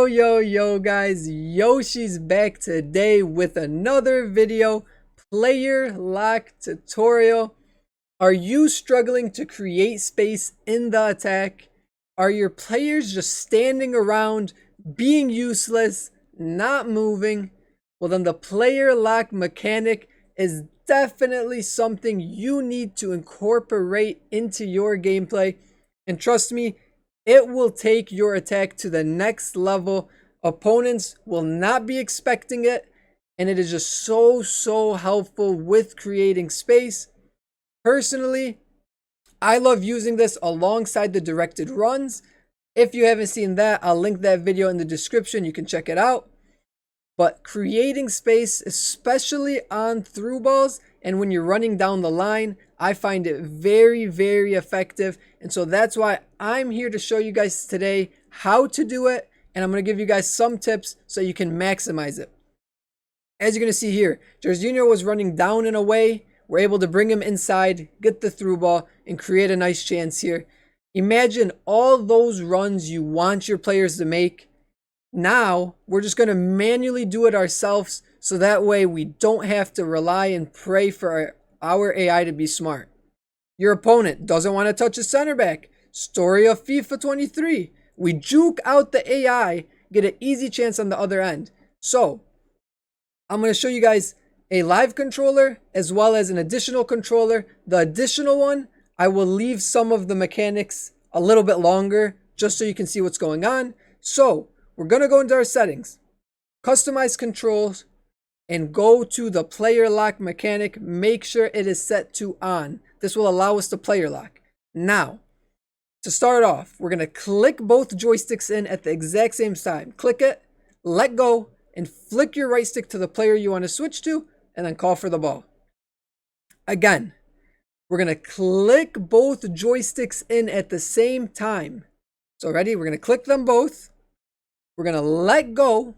Yo guys, Yoshi's back today with another video, player lock tutorial. Are you struggling to create space in the attack? Are your players just standing around, being useless, not moving? Well, then the player lock mechanic is definitely something you need to incorporate into your gameplay. And trust me, it will take your attack to the next level. Opponents will not be expecting it, and it is just so helpful with creating space. Personally, I love using this alongside the directed runs. If you haven't seen that, I'll link that video in the description. You can check it out. But creating space, especially on through balls and when you're running down the line, I find it very effective. And so that's why I'm here to show you guys today how to do it. And I'm going to give you guys some tips so you can maximize it. As you're going to see here, Jorginho was running down and away. We're able to bring him inside, get the through ball, and create a nice chance here. Imagine all those runs you want your players to make. Now, we're just going to manually do it ourselves, so that way we don't have to rely and pray for our AI to be smart. Your opponent doesn't want to touch a center back. Story of FIFA 23. We juke out the AI, get an easy chance on the other end. So, I'm going to show you guys a live controller as well as an additional controller. The additional one, I will leave some of the mechanics a little bit longer just so you can see what's going on. So, we're going to go into our settings, customize controls, and go to the player lock mechanic. Make sure it is set to on. This will allow us to player lock. Now, to start off, we're going to click both joysticks in at the exact same time. Click it, let go, and flick your right stick to the player you want to switch to, and then call for the ball. Again, we're going to click both joysticks in at the same time. So ready? We're going to click them both. We're going to let go,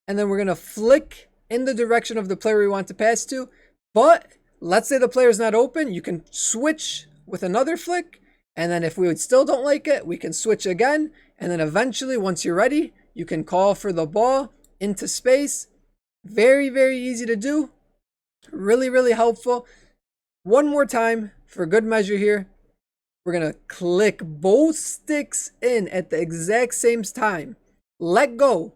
and then we're going to flick in the direction of the player we want to pass to. But let's say the player is not open. You can switch with another flick, and then if we still don't like it, we can switch again. And then eventually, once you're ready, you can call for the ball into space. Very easy to do. Really helpful. One more time for good measure here. We're going to click both sticks in at the exact same time. Let go,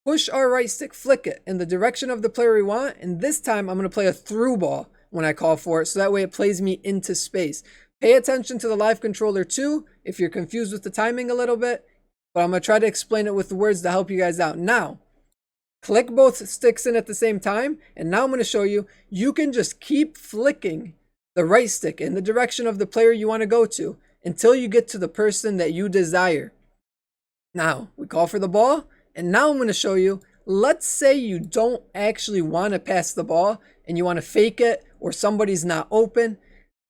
push our right stick, flick it in the direction of the player we want, and this time I'm going to play a through ball when I call for it, so that way it plays me into space. Pay attention to the live controller too if you're confused with the timing a little bit, but I'm going to try to explain it with the words to help you guys out. Now, click both sticks in at the same time, and now I'm going to show you, you can just keep flicking the right stick in the direction of the player you want to go to until you get to the person that you desire. Now, we call for the ball, and now I'm going to show you, let's say you don't actually want to pass the ball, and you want to fake it, or somebody's not open.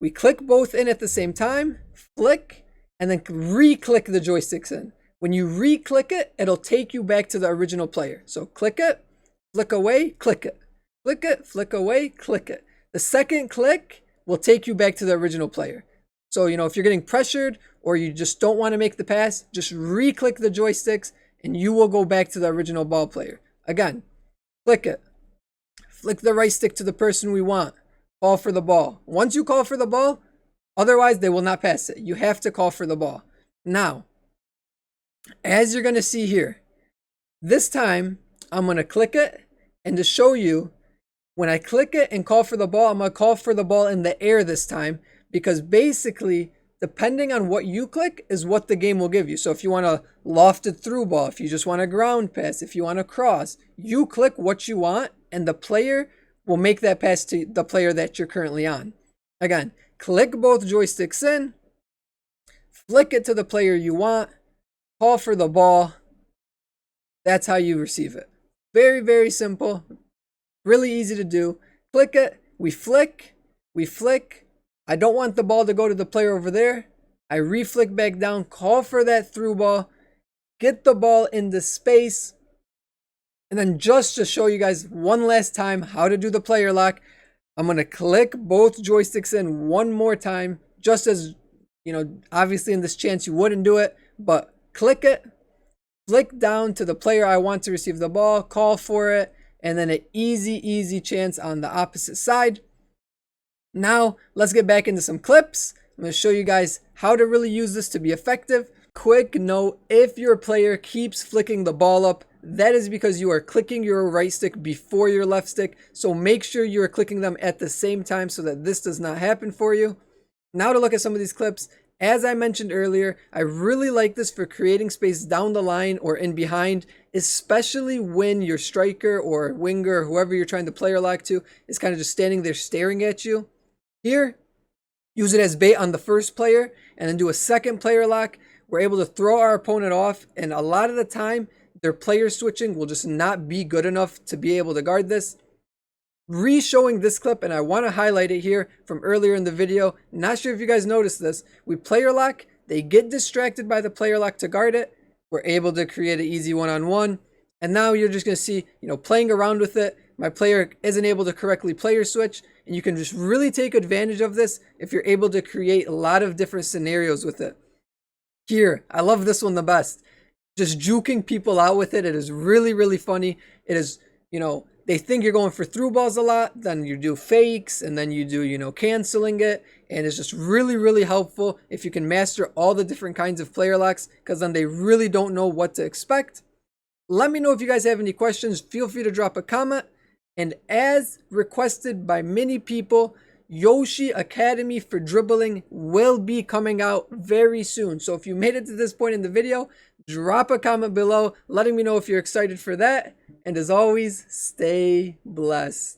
We click both in at the same time, flick, and then re-click the joysticks in. When you re-click it, it'll take you back to the original player. So click it, flick away, click it. Click it, flick away, click it. The second click will take you back to the original player. So, if you're getting pressured or you just don't want to make the pass, just re-click the joysticks and you will go back to the original ball player. Again, click it. Flick the right stick to the person we want. Call for the ball. Once you call for the ball, otherwise they will not pass it. You have to call for the ball. Now, as you're going to see here, this time I'm going to click it, and to show you, when I click it and call for the ball, I'm going to call for the ball in the air this time. Because basically, depending on what you click is what the game will give you. So if you want a lofted through ball, if you just want a ground pass, if you want a cross, you click what you want and the player will make that pass to the player that you're currently on. Again, click both joysticks in, flick it to the player you want, call for the ball. That's how you receive it. Very simple, really easy to do. Click it, we flick. I don't want the ball to go to the player over there. I re-flick back down, call for that through ball, get the ball into space. And then just to show you guys one last time how to do the player lock, I'm going to click both joysticks in one more time, just as, obviously in this chance you wouldn't do it, but click it, flick down to the player I want to receive the ball, call for it, and then an easy chance on the opposite side. Now, let's get back into some clips. I'm going to show you guys how to really use this to be effective. Quick note, if your player keeps flicking the ball up, that is because you are clicking your right stick before your left stick. So make sure you are clicking them at the same time so that this does not happen for you. Now to look at some of these clips. As I mentioned earlier, I really like this for creating space down the line or in behind, especially when your striker or winger, whoever you're trying to player lock to, is kind of just standing there staring at you. Here, use it as bait on the first player and then do a second player lock. We're able to throw our opponent off, and a lot of the time, their player switching will just not be good enough to be able to guard this. Re-showing this clip, and I want to highlight it here from earlier in the video. Not sure if you guys noticed this. We player lock, they get distracted by the player lock to guard it. We're able to create an easy one-on-one. And now you're just going to see, playing around with it. My player isn't able to correctly player switch, and you can just really take advantage of this if you're able to create a lot of different scenarios with it. Here, I love this one the best. Just juking people out with it. It is really funny. It is, they think you're going for through balls a lot, then you do fakes, and then you do, canceling it. And it's just really helpful if you can master all the different kinds of player locks, because then they really don't know what to expect. Let me know if you guys have any questions. Feel free to drop a comment. And as requested by many people, Yoshi Academy for dribbling will be coming out very soon. So if you made it to this point in the video, drop a comment below letting me know if you're excited for that. And as always, stay blessed.